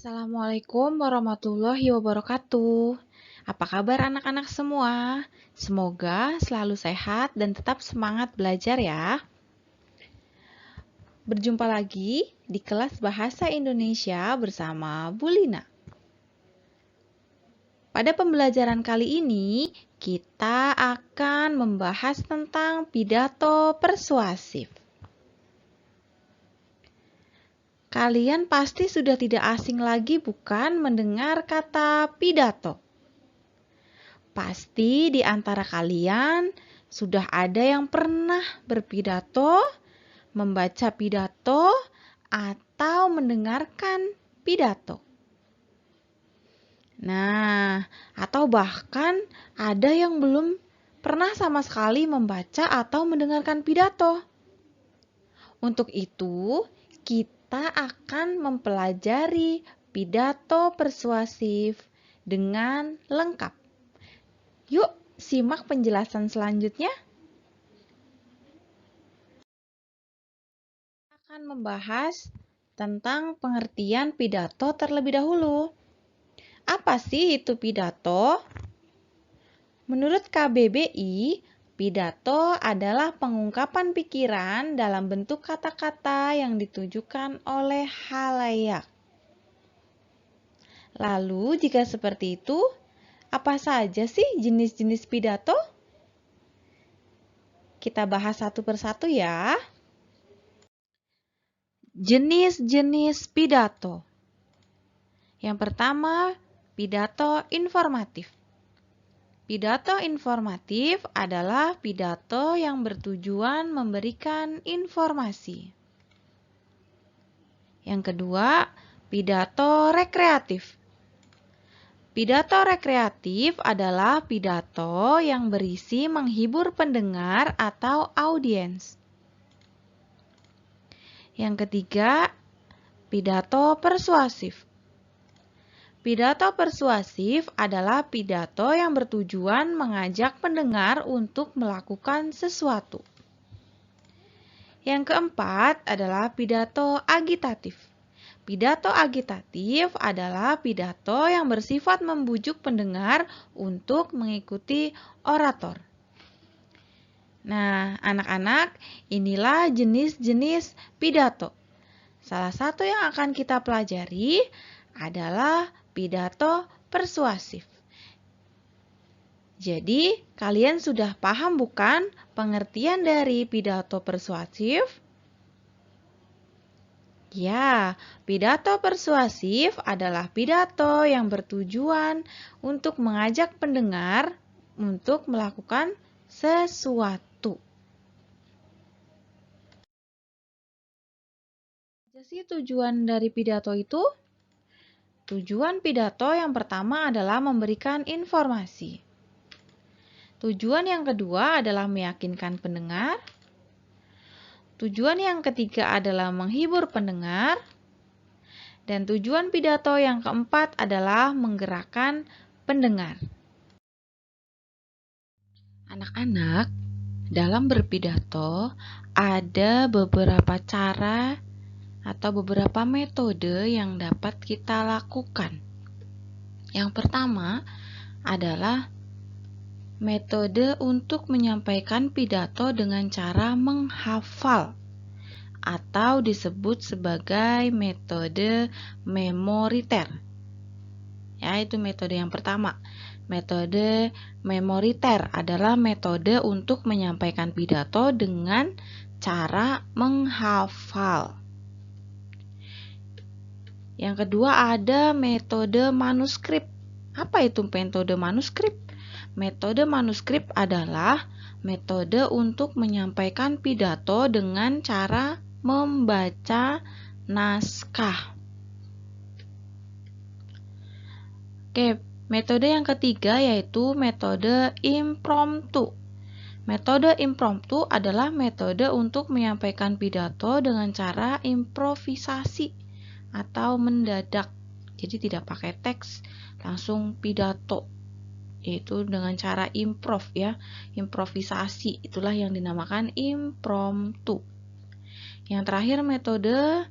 Assalamualaikum warahmatullahi wabarakatuh. Apa kabar anak-anak semua? Semoga selalu sehat dan tetap semangat belajar ya. Berjumpa lagi di kelas Bahasa Indonesia bersama Bu Lina. Pada pembelajaran kali ini, kita akan membahas tentang pidato persuasif. Kalian pasti sudah tidak asing lagi bukan mendengar kata pidato. Pasti di antara kalian sudah ada yang pernah berpidato, membaca pidato, atau mendengarkan pidato. Nah, atau bahkan ada yang belum pernah sama sekali membaca atau mendengarkan pidato. Untuk itu, kita akan mempelajari pidato persuasif dengan lengkap. Yuk, simak penjelasan selanjutnya. Kita akan membahas tentang pengertian pidato terlebih dahulu. Apa sih itu pidato? Menurut KBBI, pidato adalah pengungkapan pikiran dalam bentuk kata-kata yang ditujukan oleh khalayak. Lalu, jika seperti itu, apa saja sih jenis-jenis pidato? Kita bahas satu persatu ya. Jenis-jenis pidato. Yang pertama, pidato informatif. Pidato informatif adalah pidato yang bertujuan memberikan informasi. Yang kedua, pidato rekreatif. Pidato rekreatif adalah pidato yang berisi menghibur pendengar atau audiens. Yang ketiga, pidato persuasif. Pidato persuasif adalah pidato yang bertujuan mengajak pendengar untuk melakukan sesuatu. Yang keempat adalah pidato agitatif. Pidato agitatif adalah pidato yang bersifat membujuk pendengar untuk mengikuti orator. Nah, anak-anak, inilah jenis-jenis pidato. Salah satu yang akan kita pelajari adalah pidato persuasif. Jadi, kalian sudah paham bukan pengertian dari pidato persuasif? Ya, pidato persuasif adalah pidato yang bertujuan untuk mengajak pendengar untuk melakukan sesuatu. Apa sih tujuan dari pidato itu? Tujuan pidato yang pertama adalah memberikan informasi. Tujuan yang kedua adalah meyakinkan pendengar. Tujuan yang ketiga adalah menghibur pendengar. Dan tujuan pidato yang keempat adalah menggerakkan pendengar. Anak-anak, dalam berpidato ada beberapa cara atau beberapa metode yang dapat kita lakukan. Yang pertama adalah metode untuk menyampaikan pidato dengan cara menghafal atau disebut sebagai metode memoriter. Ya, itu metode yang pertama. Metode memoriter adalah metode untuk menyampaikan pidato dengan cara menghafal. Yang kedua ada metode manuskrip. Apa itu metode manuskrip? Metode manuskrip adalah metode untuk menyampaikan pidato dengan cara membaca naskah. Oke, metode yang ketiga yaitu metode impromptu. Metode impromptu adalah metode untuk menyampaikan pidato dengan cara improvisasi atau mendadak. Jadi tidak pakai teks, langsung pidato. Yaitu dengan cara improv ya, improvisasi. Itulah yang dinamakan impromptu. Yang terakhir metode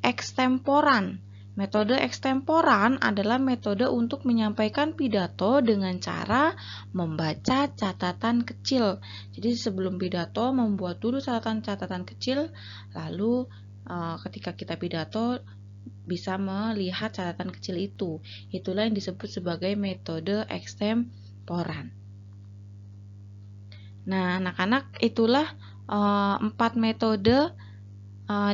ekstemporan. Metode ekstemporan adalah metode untuk menyampaikan pidato dengan cara membaca catatan kecil. Jadi sebelum pidato membuat dulu catatan-catatan kecil, lalu ketika kita pidato bisa melihat catatan kecil itu. Itulah yang disebut sebagai metode ekstemporan. Nah, anak-anak, itulah 4 metode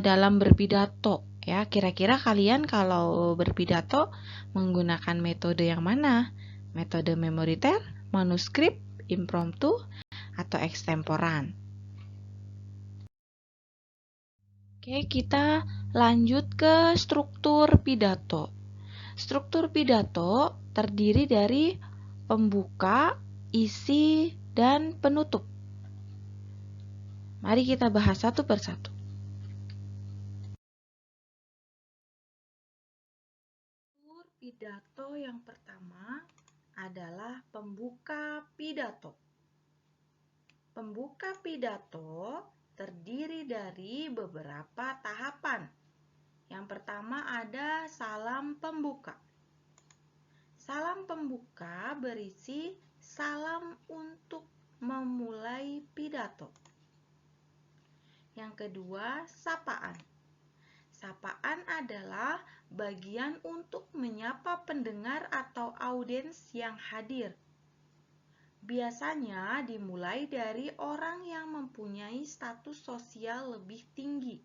dalam berpidato. Ya, kira-kira kalian kalau berpidato menggunakan metode yang mana? Metode memoriter, manuskrip, impromptu, atau ekstemporan? Oke, kita lanjut ke struktur pidato. Struktur pidato terdiri dari pembuka, isi, dan penutup. Mari kita bahas satu persatu. Struktur pidato yang pertama adalah pembuka pidato. Pembuka pidato terdiri dari beberapa tahapan. Yang pertama ada salam pembuka. Salam pembuka berisi salam untuk memulai pidato. Yang kedua, sapaan. Sapaan adalah bagian untuk menyapa pendengar atau audiens yang hadir. Biasanya dimulai dari orang yang mempunyai status sosial lebih tinggi.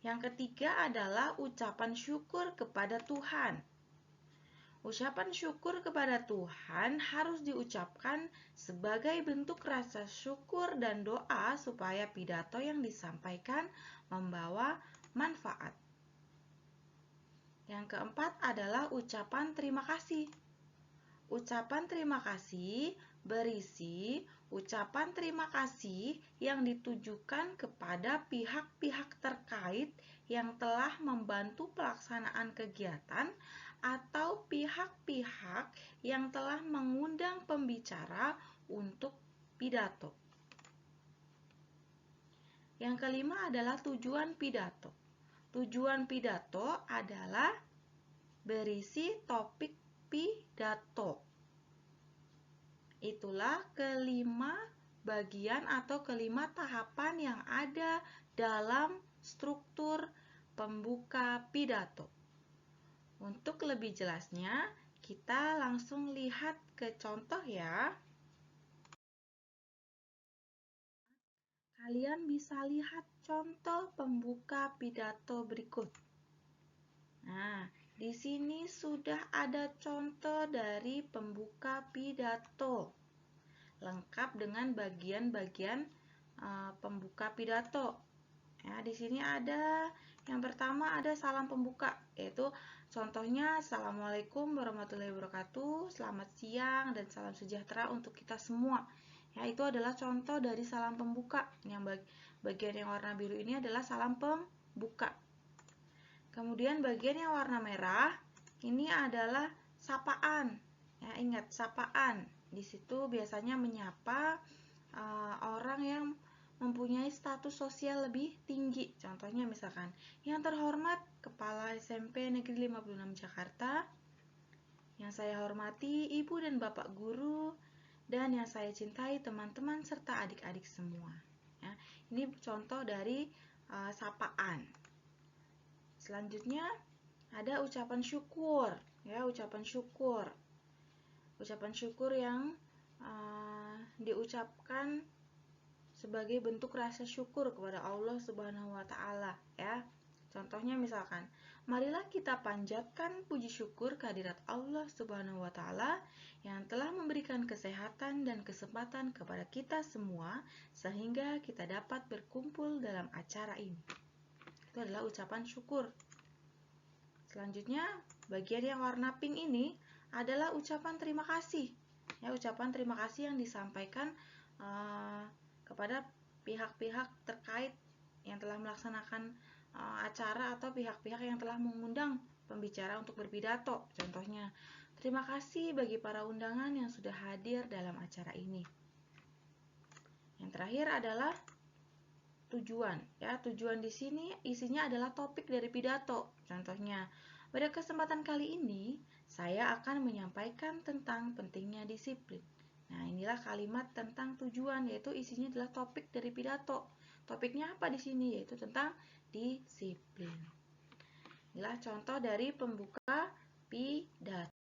Yang ketiga adalah ucapan syukur kepada Tuhan. Ucapan syukur kepada Tuhan harus diucapkan sebagai bentuk rasa syukur dan doa supaya pidato yang disampaikan membawa manfaat. Yang keempat adalah ucapan terima kasih. Ucapan terima kasih berisi ucapan terima kasih yang ditujukan kepada pihak-pihak terkait yang telah membantu pelaksanaan kegiatan atau pihak-pihak yang telah mengundang pembicara untuk pidato. Yang kelima adalah tujuan pidato. Tujuan pidato adalah berisi topik pidato. Itulah kelima bagian atau kelima tahapan yang ada dalam struktur pembuka pidato. Untuk lebih jelasnya, kita langsung lihat ke contoh ya. Kalian bisa lihat contoh pembuka pidato berikut. Nah, di sini sudah ada contoh dari pembuka pidato, lengkap dengan bagian-bagian pembuka pidato. Ya, di sini ada yang pertama ada salam pembuka, yaitu contohnya Assalamualaikum warahmatullahi wabarakatuh, selamat siang dan salam sejahtera untuk kita semua. Ya, itu adalah contoh dari salam pembuka. Yang bagian yang warna biru ini adalah salam pembuka. Kemudian bagian yang warna merah ini adalah sapaan. Ya, ingat sapaan. Di situ biasanya menyapa orang yang mempunyai status sosial lebih tinggi. Contohnya misalkan, yang terhormat Kepala SMP Negeri 56 Jakarta, yang saya hormati Ibu dan Bapak Guru, dan yang saya cintai teman-teman serta adik-adik semua. Ya, ini contoh dari sapaan. Selanjutnya ada ucapan syukur, ya, ucapan syukur. Ucapan syukur yang diucapkan sebagai bentuk rasa syukur kepada Allah Subhanahu wa taala, ya. Contohnya misalkan, marilah kita panjatkan puji syukur kehadirat Allah Subhanahu wa taala yang telah memberikan kesehatan dan kesempatan kepada kita semua sehingga kita dapat berkumpul dalam acara ini. Itu adalah ucapan syukur. Selanjutnya, bagian yang warna pink ini adalah ucapan terima kasih. Ya, ucapan terima kasih yang disampaikan kepada pihak-pihak terkait yang telah melaksanakan acara atau pihak-pihak yang telah mengundang pembicara untuk berpidato. Contohnya, terima kasih bagi para undangan yang sudah hadir dalam acara ini. Yang terakhir adalah tujuan. Ya, tujuan di sini isinya adalah topik dari pidato. Contohnya, pada kesempatan kali ini saya akan menyampaikan tentang pentingnya disiplin. Nah, inilah kalimat tentang tujuan, yaitu isinya adalah topik dari pidato. Topiknya apa di sini? Yaitu tentang disiplin. Inilah contoh dari pembuka pidato.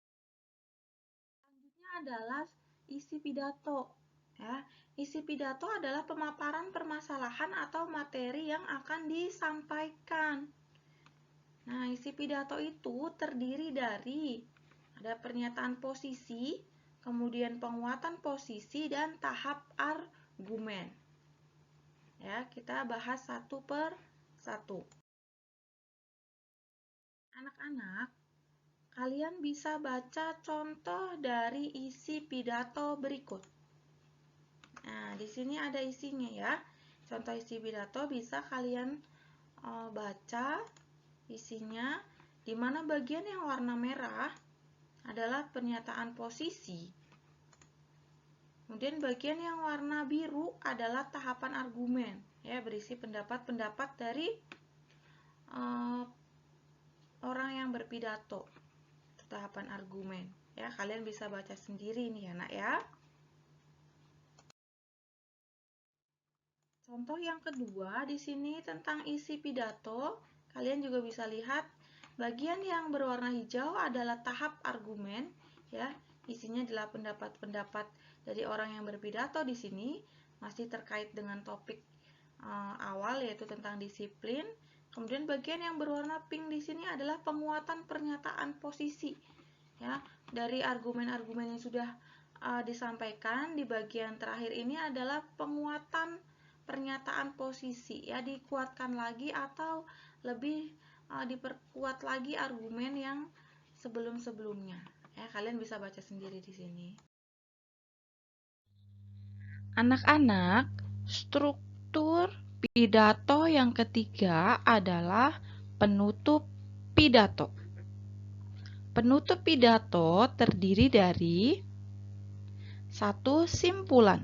Selanjutnya adalah isi pidato. Ya, isi pidato adalah pemaparan permasalahan atau materi yang akan disampaikan. Nah, isi pidato itu terdiri dari ada pernyataan posisi, kemudian penguatan posisi, dan tahap argumen. Ya, kita bahas satu per satu. Anak-anak, kalian bisa baca contoh dari isi pidato berikut. Nah, di sini ada isinya ya. Contoh isi pidato bisa kalian baca isinya, di mana bagian yang warna merah adalah pernyataan posisi. Kemudian bagian yang warna biru adalah tahapan argumen, ya, berisi pendapat-pendapat dari orang yang berpidato. Tahapan argumen, ya, kalian bisa baca sendiri nih anak ya. Contoh yang kedua di sini tentang isi pidato, kalian juga bisa lihat bagian yang berwarna hijau adalah tahap argumen, ya. Isinya adalah pendapat-pendapat dari orang yang berpidato di sini, masih terkait dengan topik awal yaitu tentang disiplin. Kemudian bagian yang berwarna pink di sini adalah penguatan pernyataan posisi, ya. Dari argumen-argumen yang sudah disampaikan di bagian terakhir ini adalah penguatan pernyataan posisi, ya, dikuatkan lagi atau lebih diperkuat lagi argumen yang sebelum-sebelumnya. Ya, kalian bisa baca sendiri di sini. Anak-anak, struktur pidato yang ketiga adalah penutup pidato. Penutup pidato terdiri dari satu, simpulan.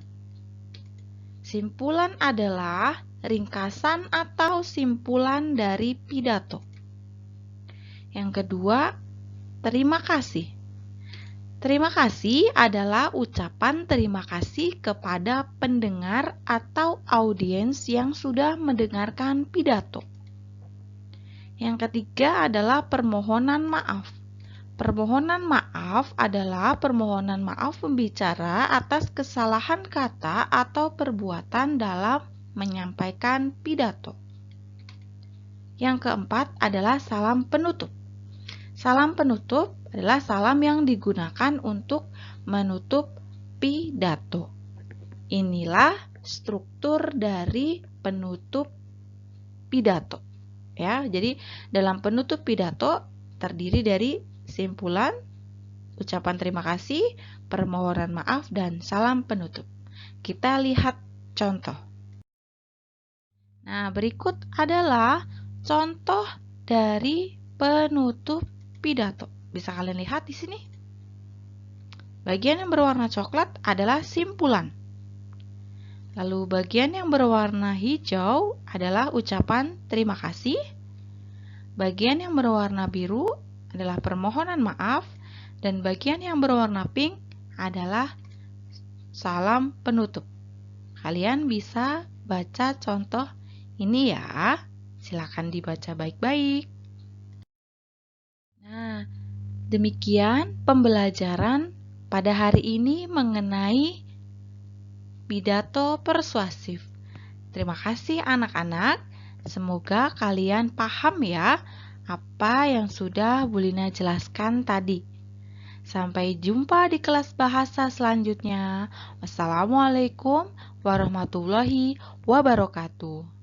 Simpulan adalah ringkasan atau simpulan dari pidato. Yang kedua, terima kasih. Terima kasih adalah ucapan terima kasih kepada pendengar atau audiens yang sudah mendengarkan pidato. Yang ketiga adalah permohonan maaf. Permohonan maaf adalah permohonan maaf pembicara atas kesalahan kata atau perbuatan dalam menyampaikan pidato. Yang keempat adalah salam penutup. Salam penutup adalah salam yang digunakan untuk menutup pidato. Inilah struktur dari penutup pidato. Ya, jadi dalam penutup pidato terdiri dari simpulan, ucapan terima kasih, permohonan maaf, dan salam penutup. Kita lihat contoh. Nah, berikut adalah contoh dari penutup pidato. Bisa kalian lihat di sini. Bagian yang berwarna coklat adalah simpulan. Lalu bagian yang berwarna hijau adalah ucapan terima kasih. Bagian yang berwarna biru adalah permohonan maaf. Dan bagian yang berwarna pink adalah salam penutup. Kalian bisa baca contoh ini ya. Silakan dibaca baik-baik. Nah, demikian pembelajaran pada hari ini mengenai pidato persuasif. Terima kasih anak-anak. Semoga kalian paham ya apa yang sudah Bu Lina jelaskan tadi. Sampai jumpa di kelas bahasa selanjutnya. Wassalamualaikum warahmatullahi wabarakatuh.